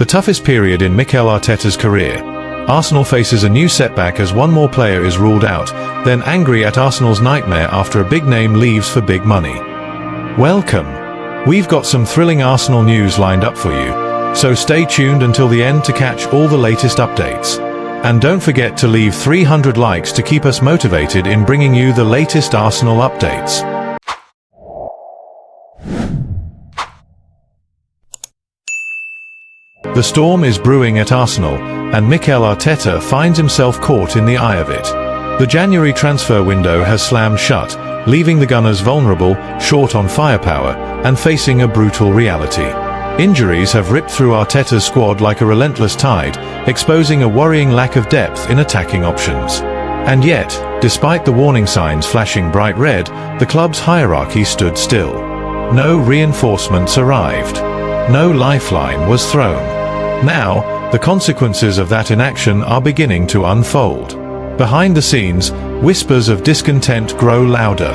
The toughest period in Mikel Arteta's career. Arsenal faces a new setback as one more player is ruled out, then angry at Arsenal's nightmare after a big name leaves for big money. Welcome. We've got some thrilling Arsenal news lined up for you, so stay tuned until the end to catch all the latest updates. And don't forget to leave 300 likes to keep us motivated in bringing you the latest Arsenal updates. The storm is brewing at Arsenal, and Mikel Arteta finds himself caught in the eye of it. The January transfer window has slammed shut, leaving the Gunners vulnerable, short on firepower, and facing a brutal reality. Injuries have ripped through Arteta's squad like a relentless tide, exposing a worrying lack of depth in attacking options. And yet, despite the warning signs flashing bright red, the club's hierarchy stood still. No reinforcements arrived. No lifeline was thrown. Now, the consequences of that inaction are beginning to unfold. Behind the scenes, whispers of discontent grow louder.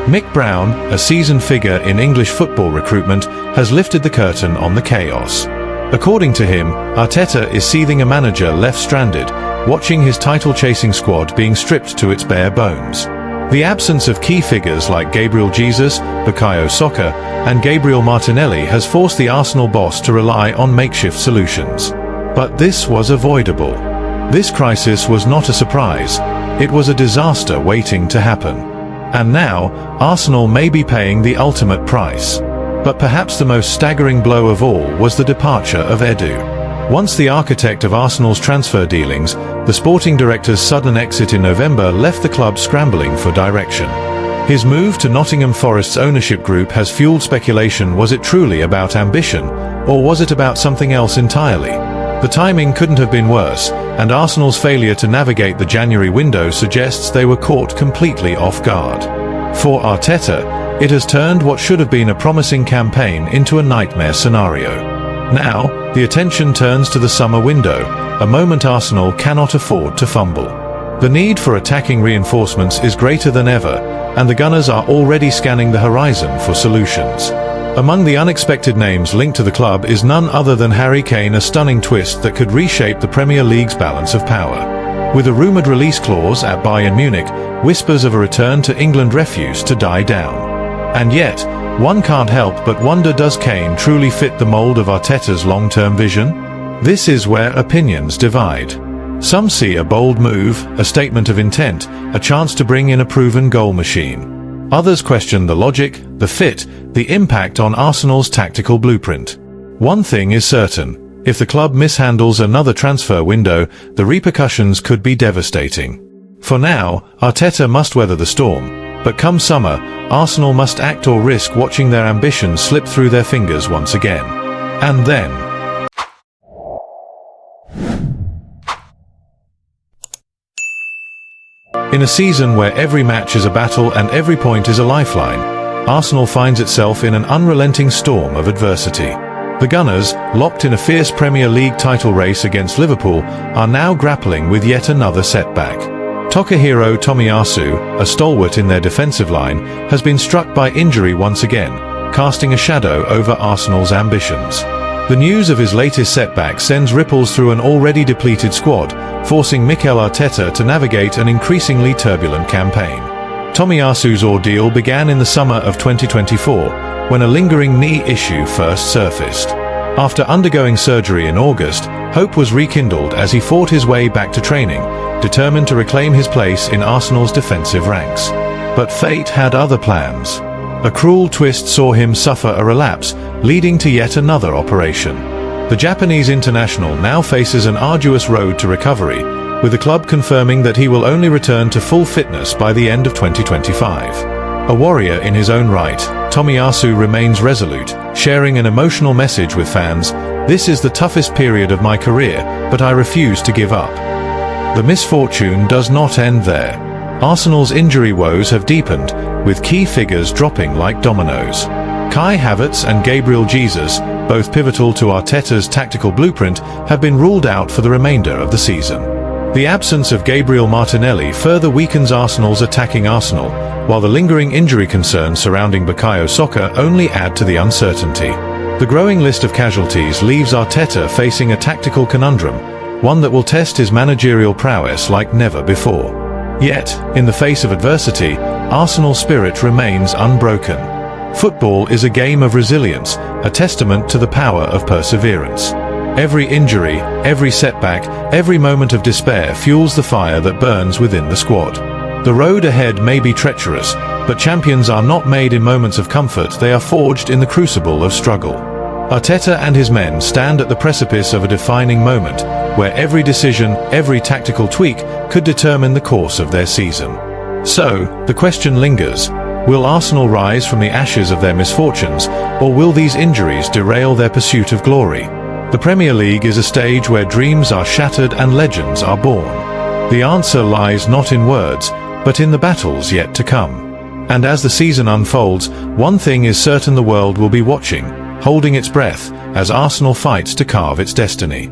Mick Brown, a seasoned figure in English football recruitment, has lifted the curtain on the chaos. According to him, Arteta is seething, a manager left stranded, watching his title-chasing squad being stripped to its bare bones. The absence of key figures like Gabriel Jesus, Bukayo Saka, and Gabriel Martinelli has forced the Arsenal boss to rely on makeshift solutions. But this was avoidable. This crisis was not a surprise. It was a disaster waiting to happen. And now, Arsenal may be paying the ultimate price. But perhaps the most staggering blow of all was the departure of Edu. Once the architect of Arsenal's transfer dealings, the sporting director's sudden exit in November left the club scrambling for direction. His move to Nottingham Forest's ownership group has fueled speculation. Was it truly about ambition, or was it about something else entirely? The timing couldn't have been worse, and Arsenal's failure to navigate the January window suggests they were caught completely off guard. For Arteta, it has turned what should have been a promising campaign into a nightmare scenario. Now, the attention turns to the summer window, a moment Arsenal cannot afford to fumble. The need for attacking reinforcements is greater than ever, and the Gunners are already scanning the horizon for solutions. Among the unexpected names linked to the club is none other than Harry Kane, a stunning twist that could reshape the Premier League's balance of power. With a rumoured release clause at Bayern Munich, whispers of a return to England refuse to die down. And yet, one can't help but wonder, does Kane truly fit the mould of Arteta's long-term vision? This is where opinions divide. Some see a bold move, a statement of intent, a chance to bring in a proven goal machine. Others question the logic, the fit, the impact on Arsenal's tactical blueprint. One thing is certain: if the club mishandles another transfer window, the repercussions could be devastating. For now, Arteta must weather the storm. But come summer, Arsenal must act or risk watching their ambitions slip through their fingers once again. And then, in a season where every match is a battle and every point is a lifeline, Arsenal finds itself in an unrelenting storm of adversity. The Gunners, locked in a fierce Premier League title race against Liverpool, are now grappling with yet another setback. Takahiro Tomiyasu, a stalwart in their defensive line, has been struck by injury once again, casting a shadow over Arsenal's ambitions. The news of his latest setback sends ripples through an already depleted squad, forcing Mikel Arteta to navigate an increasingly turbulent campaign. Tomiyasu's ordeal began in the summer of 2024, when a lingering knee issue first surfaced. After undergoing surgery in August, hope was rekindled as he fought his way back to training, determined to reclaim his place in Arsenal's defensive ranks. But fate had other plans. A cruel twist saw him suffer a relapse, leading to yet another operation. The Japanese international now faces an arduous road to recovery, with the club confirming that he will only return to full fitness by the end of 2025. A warrior in his own right, Tomiyasu remains resolute, sharing an emotional message with fans: "This is the toughest period of my career, but I refuse to give up." The misfortune does not end there. Arsenal's injury woes have deepened, with key figures dropping like dominoes. Kai Havertz and Gabriel Jesus, both pivotal to Arteta's tactical blueprint, have been ruled out for the remainder of the season. The absence of Gabriel Martinelli further weakens Arsenal's attacking arsenal, while the lingering injury concerns surrounding Bukayo Saka only add to the uncertainty. The growing list of casualties leaves Arteta facing a tactical conundrum, one that will test his managerial prowess like never before. Yet, in the face of adversity, Arsenal's spirit remains unbroken. Football is a game of resilience, a testament to the power of perseverance. Every injury, every setback, every moment of despair fuels the fire that burns within the squad. The road ahead may be treacherous, but champions are not made in moments of comfort, they are forged in the crucible of struggle. Arteta and his men stand at the precipice of a defining moment, where every decision, every tactical tweak could determine the course of their season. So, the question lingers: will Arsenal rise from the ashes of their misfortunes, or will these injuries derail their pursuit of glory? The Premier League is a stage where dreams are shattered and legends are born. The answer lies not in words, but in the battles yet to come. And as the season unfolds, one thing is certain: the world will be watching, holding its breath, as Arsenal fights to carve its destiny.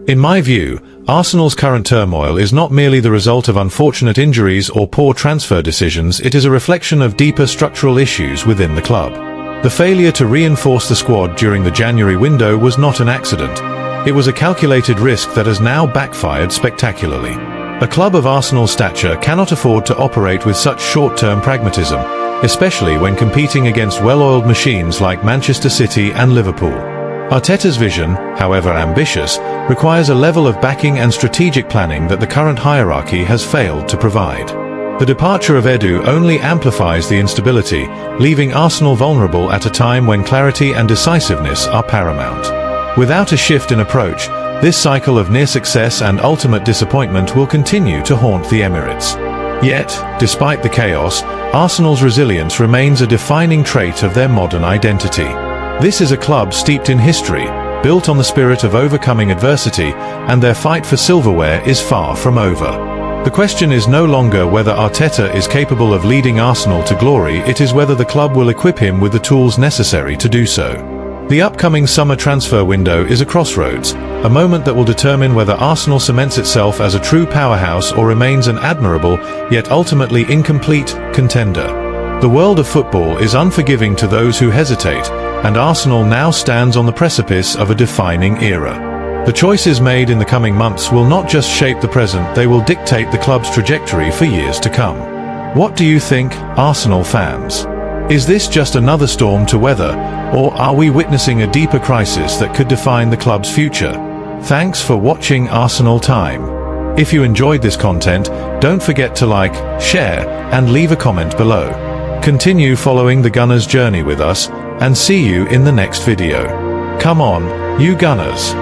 In my view, Arsenal's current turmoil is not merely the result of unfortunate injuries or poor transfer decisions, it is a reflection of deeper structural issues within the club. The failure to reinforce the squad during the January window was not an accident. It was a calculated risk that has now backfired spectacularly. A club of Arsenal's stature cannot afford to operate with such short-term pragmatism, especially when competing against well-oiled machines like Manchester City and Liverpool. Arteta's vision, however ambitious, requires a level of backing and strategic planning that the current hierarchy has failed to provide. The departure of Edu only amplifies the instability, leaving Arsenal vulnerable at a time when clarity and decisiveness are paramount. Without a shift in approach, this cycle of near success and ultimate disappointment will continue to haunt the Emirates. Yet, despite the chaos, Arsenal's resilience remains a defining trait of their modern identity. This is a club steeped in history, built on the spirit of overcoming adversity, and their fight for silverware is far from over. The question is no longer whether Arteta is capable of leading Arsenal to glory, it is whether the club will equip him with the tools necessary to do so. The upcoming summer transfer window is a crossroads, a moment that will determine whether Arsenal cements itself as a true powerhouse or remains an admirable, yet ultimately incomplete, contender. The world of football is unforgiving to those who hesitate, and Arsenal now stands on the precipice of a defining era. The choices made in the coming months will not just shape the present, they will dictate the club's trajectory for years to come. What do you think, Arsenal fans? Is this just another storm to weather, or are we witnessing a deeper crisis that could define the club's future? Thanks for watching Arsenal Time. If you enjoyed this content, don't forget to like, share, and leave a comment below. Continue following the Gunners' journey with us, and see you in the next video. Come on, you Gunners!